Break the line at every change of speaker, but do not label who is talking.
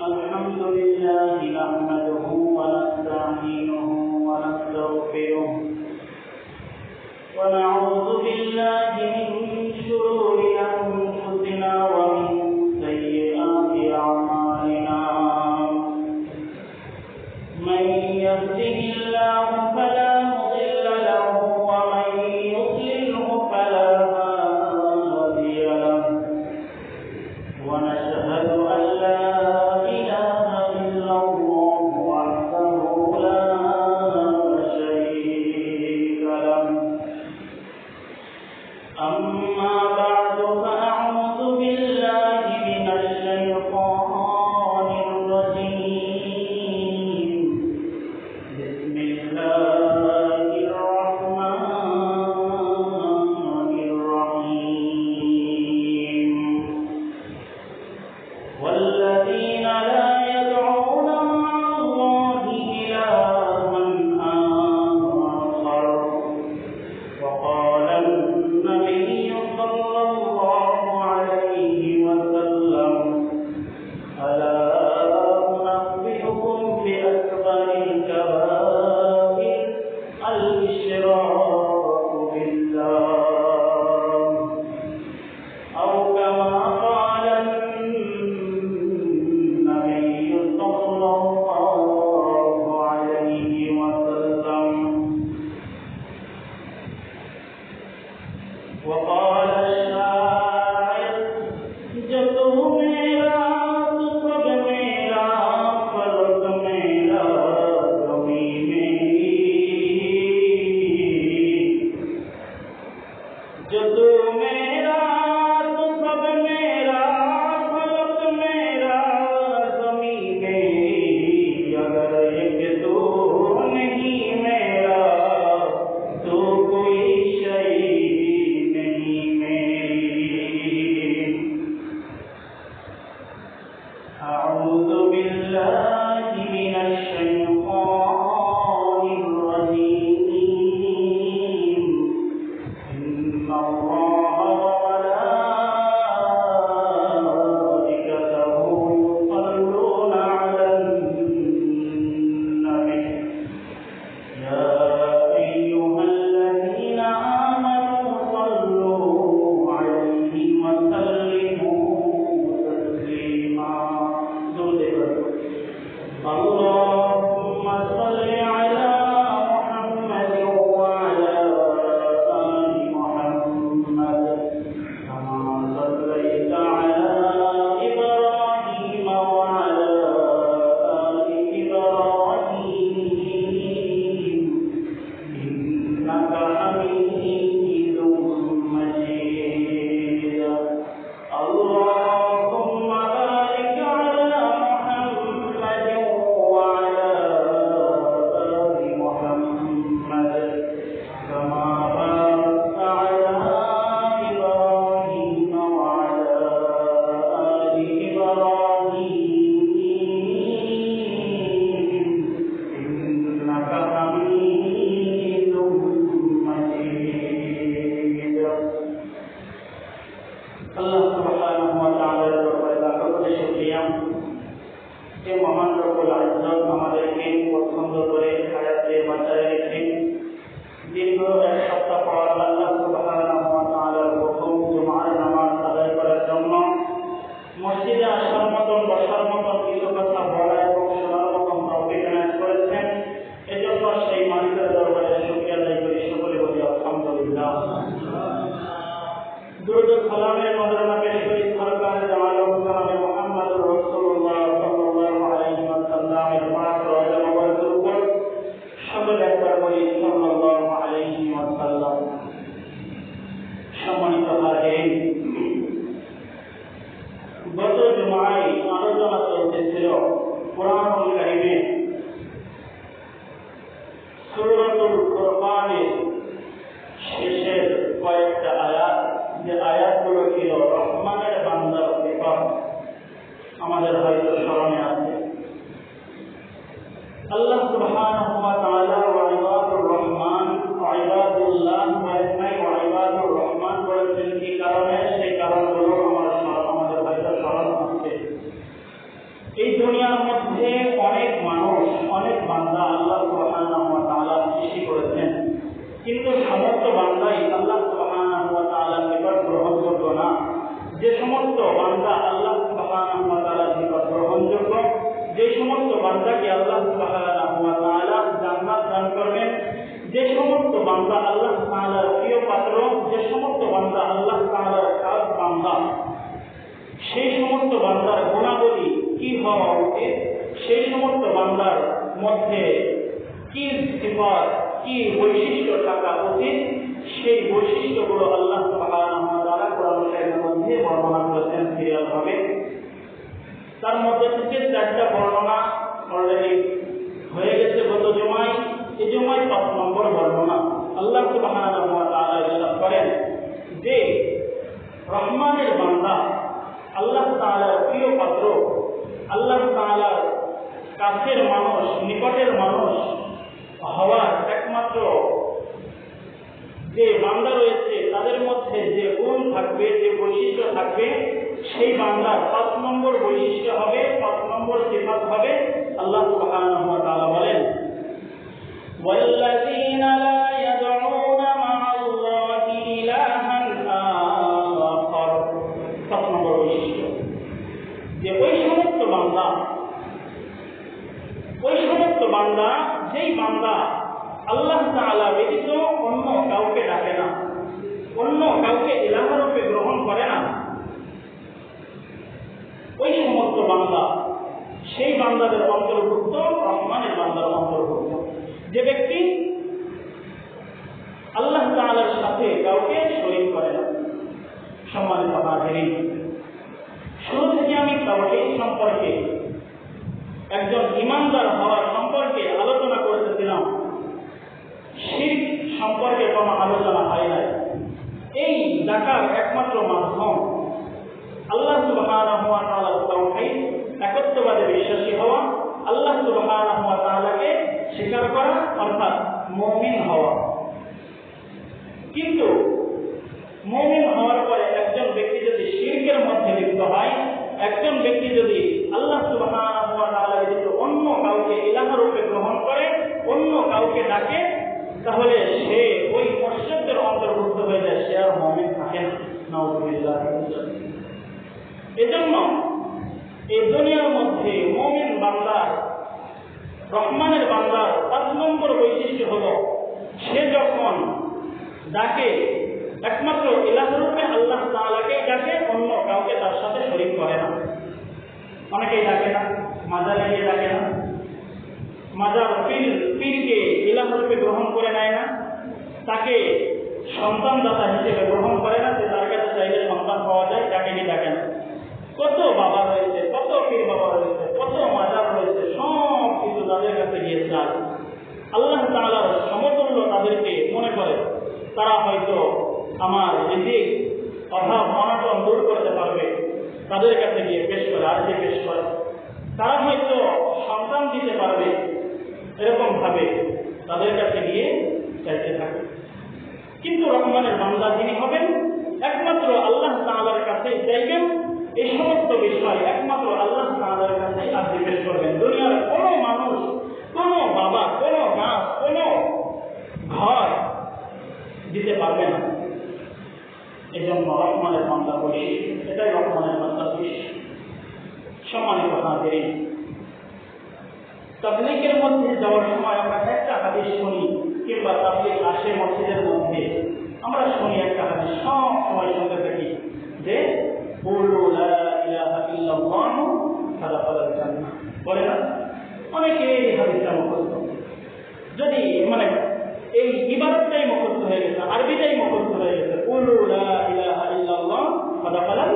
الحمد لله نحمده ونستعينه ونستغفره ونعوذ بالله من شرور أنفسنا ومن سيئات أعمالنا من يهده الله فلا مضل له ومن يضلله فلا هادي له ونشهد أن لا إله إلا الله وحده لا شريك له أما بعد فأعوذ بالله من الشيطان الرجيم بسم الله الرحمن الرحيم والذين لا يدعون مع الله إلها آخر وقال النبي صلى الله عليه وسلم ألا أنبئكم بأكبر الكبائر الإشراك بالله أو كما قال النبي صلى الله عليه وسلم وقال الشاعر جدو میرا تو سب میرا فلک میرا زمیں میری جدو میرا تو سب میرا فلک میرا زمیں میری اگر ایک تو نہیں میرا تو کوئی شے نہیں میری أعوذ بالله من الشيطان الرجيم إن الله وملائكته يصلون على النبي يا أيها الذين آمنوا صلوا عليه وسلموا تسليما اللهم صل على محمد وعلى آل محمد كما صليت على إبراهيم وعلى آل إبراهيم إنك حميد مجيد اللهم بارك على محمد وعلى آل محمد كما باركت على إبراهيم وعلى آل إبراهيم إنك حميد مجيد আল্লাহ সুবহানাহু ওয়া তাআলার দরবারে লাখ কোটি শুকরিয়া যে মহান রব্বুল ইজ্জত আমাদেরকে পছন্দ করে হায়াতে বাঁচায় রেখে দীর্ঘ এক সপ্তাহ পর আল্লাহ সুবহানাহু ওয়া তাআলার প্রথম জুমার নামাজ আদায় করার জন্য মসজিদে আসার মতন বসার মতন কিছু কথা বলা এবং শোনার মতন তৌফিক এনায়েত করেছেন এজন্য সেই মালিকের দরবারে শুকরিয়া আদায় করি সকলে বলি আলহামদুলিল্লাহ درود و سلام محترم پیش کری سرکار جمال و جناب محمد رسول الله صلی الله علیه و سلم پاک روزه مبارک پر সকলে একবার বলি সাল্লাল্লাহু আলাইহি ওয়াসাল্লাম। সম্মানিত ভাইরা, গত জুমায় আলোচনা চলতেছিল কোরআনুল কারীমের সূরাতুল ফুরকানের শেষের কয়েকটা আয়াত, যে আয়াতগুলো ছিল রহমানের বান্দার সিফাত, আমাদের হয়তো স্মরণে আছে। আল্লাহ সুবহানাহু ওয়া তাআলা ওয়া ইবাদুর রহমান ওয়া ইবাদুল্লাহ ওয়া ইবাদুর রহমান বলেছেন কি কারণে, সেই কারণগুলো আমার হওয়া উচিত, সেই সমস্ত বান্দার মধ্যে কি সিফাত, কি বৈশিষ্ট্য থাকা উচিত, সেই বৈশিষ্ট্যগুলো আল্লাহ সুবহানাহু ওয়া তাআলা কোরআন কারীমের মধ্যে বর্ণনা করেছেন সিরিয়াল ভাবে। তার মধ্যে থেকে 4টা বর্ণনা অলরেডি হয়ে গেছে গত জুমায়। এই জুমায় 5 নম্বর বর্ণনা। আল্লাহ সুবহানাহু ওয়া তাআলা ইরশাদ করেন যে রহমানের বান্দা, আল্লাহ তাআলার প্রিয় পাত্র, আল্লাহ তাআলার কাছের মানুষ, নিকটের মানুষ হওয়ার একমাত্র যে বান্দা রয়েছে, তাদের মধ্যে যে গুণ থাকবে, যে বৈশিষ্ট্য থাকবে, সেই বান্দার 5 নম্বর বৈশিষ্ট্য হবে, 5 নম্বর সিফাত হবে। আল্লাহ সুবহানাহু ওয়া তাআলা বলেন, ওয়াল্লাযীনা লা ইয়াদউনা মা'আল্লাহি ইলাহান আখার। 5 নম্বর বৈশিষ্ট্য যে ওই সমস্ত বান্দা, যেই বান্দা আল্লাহ তাআলা ব্যতীত অন্য কাউকে ডাকে না, অন্য কাউকে ইলাহ রূপে গ্রহণ করে না, ওই সমস্ত বান্দা, সেই বান্দাদের অন্তর্ভুক্ত রহমানের বান্দার অন্তর্ভুক্ত। যে ব্যক্তি আল্লাহ তাআলার সাথে কাউকে শরীক করে না। সম্মানিত হাজিরিন, শুরু থেকে আমি তাওহীদ সম্পর্কে, একজন ঈমানদার হওয়ার সম্পর্কে আলোচনা করতেছিলাম। শিরক সম্পর্কে কোনো আলোচনা হয় নাই। এই ডাকার একমাত্র মাধ্যম আল্লাহ সুবহানাহু ওয়া তাআলার তাওহীদ, একত্ববাদে বিশ্বাসী হওয়া, আল্লাহ সুবহানাহু ওয়া তাআলাকে স্বীকার করা, অর্থাৎ মুমিন হওয়া। কিন্তু মুমিন হওয়ার পরে একজন ব্যক্তি যদি শিরকের মধ্যে লিপ্ত হয়, একজন ব্যক্তি যদি আল্লাহ সুবহানাহু ওয়া তাআলা ব্যতীত অন্য কাউকে ইলাহ রূপে গ্রহণ করে, অন্য কাউকে ডাকে, তাহলে সে ওই মুশরিকদের অন্তর্ভুক্ত হয়ে যায়, সে আর মুমিন থাকে না। নাউযুবিল্লাহ। এজন্য এই দুনিয়ার মধ্যে মুমিন বান্দার, রহমানের বান্দার 5 নম্বর বৈশিষ্ট্য হলো, সে যখন ডাকে একমাত্র ইলাহ রূপে আল্লাহ তাআলাকেই ডাকে, অন্য কাউকে তার সাথে শরীক করে না। অনেকেই ডাকে না, মাজারে ডাকে না, মাজার পীরকে ইলাহ রূপে গ্রহণ করে নেয় না, তাকে সন্তানদাতা হিসেবে গ্রহণ করে না, যে তার কাছে চাইলে সন্তান পাওয়া যায়, তাকে কি ডাকে না। কত বাবা রয়েছে, কত পীর বাবা রয়েছে, কত মাজার রয়েছে, সব কিছু তাদের কাছে গিয়ে চায়। আল্লাহ তাআলার সমতুল্য তাদেরকে মনে করে, তারা হয়তো আমার রিজিক, অভাব, অনটন দূর করতে পারবে, তাদের কাছে গিয়ে পেশ করে, আরজি পেশ করে। তারা হয়তো সন্তান দিতে পারবে, এরকম ভাবে তাদের কাছে গিয়ে চাইতে থাকে। কিন্তু রহমানের বান্দা যিনি হবেন, একমাত্র আল্লাহ তাআলার কাছে চাইবেন, এই সমস্ত বিষয় একমাত্র আল্লাহ তাআলার কাছে আরজি পেশ করবেন। দুনিয়ার কোনো মানুষ, কোনো বাবা, কোনো গাছ, কোনো ঘর দিতে পারবে না। এই জন্য রহমানের বান্দা বৈশিষ্ট্য, এটাই রহমানের বান্দা বৈশিষ্ট্য। সম্মানিত হাজিরিন, তাবলীগের মধ্যে যাওয়ার সময় আমরা একটা হাদিস শুনি, কিংবা তাবলীগ আসে মসজিদের মধ্যে, আমরা শুনি একটা হাদিস, সব সময় শুনতে থাকি যে কুলু লা ইলাহা ইল্লাল্লাহু ফাদাখালাল জান্নাহ, বলে না? অনেকে এই হাদিসটা মুখস্থ, যদি মানে এই ইবাদতটাই মুখস্থ হয়ে গেছে, আরবিটাই মুখস্থ হয়ে গেছে, কুলু লা ইলাহা ইল্লাল্লাহু ফাদাখালাল